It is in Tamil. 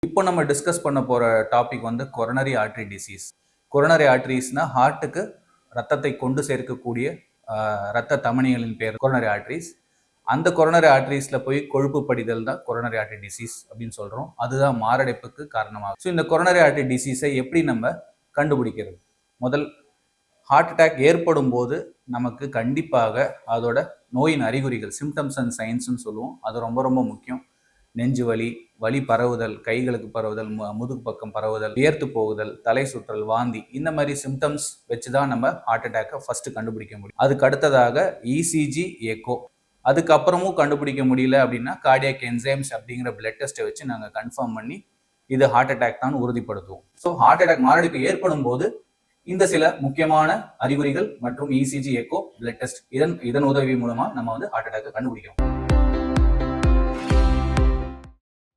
இப்போ நம்ம டிஸ்கஸ் பண்ண போற டாபிக் வந்து கொரோனரி ஆர்டரி டிசீஸ். கொரோனரி ஆர்டரிஸ்னா ஹார்ட்டுக்கு ரத்தத்தை கொண்டு சேர்க்கக்கூடிய ரத்த தமனிகளின் பேர் கொரோனரி ஆர்டரிஸ். அந்த கொரோனரி ஆர்டரிஸ்ல போய் கொழுப்பு படிதல் தான் கொரோனரி ஆர்டரி டிசீஸ் அப்படின்னு சொல்றோம். அதுதான் மாரடைப்புக்கு காரணமாகும். ஸோ இந்த கொரோனரி ஆர்டரி டிசீஸை எப்படி நம்ம கண்டுபிடிக்கிறது? முதல், ஹார்ட் அட்டாக் ஏற்படும் போது நமக்கு கண்டிப்பாக அதோட நோயின் அறிகுறிகள், சிம்டம்ஸ் அண்ட் சைன்ஸ்ன்னு சொல்லுவோம், அது ரொம்ப ரொம்ப முக்கியம். நெஞ்சு வலி, வலி பரவுதல், கைகளுக்கு பரவுதல், முதுகு பக்கம் பரவுதல், வியர்த்து போகுதல், தலை சுற்றல், வாந்தி, இந்த மாதிரி சிம்டம்ஸ் வச்சுதான் நம்ம ஹார்ட் அட்டாக்கை ஃபர்ஸ்ட் கண்டுபிடிக்க முடியும். அதுக்கு அடுத்ததாக இசிஜி, எக்கோ. அதுக்கப்புறமும் கண்டுபிடிக்க முடியல அப்படின்னா கார்டியாக் என்சைம்ஸ் அப்படிங்கிற பிளட் டெஸ்ட்டை வச்சு நாங்கள் கன்ஃபார்ம் பண்ணி இது ஹார்ட் அட்டாக் தான் உறுதிப்படுத்துவோம். ஸோ ஹார்ட் அட்டாக் மாரடைப்பு ஏற்படும் போது இந்த சில முக்கியமான அறிகுறிகள் மற்றும் இசிஜி, எக்கோ, பிளட் டெஸ்ட் இதன் உதவி மூலமா நம்ம ஹார்ட் அட்டாக்கை கண்டுபிடிக்கிறோம்.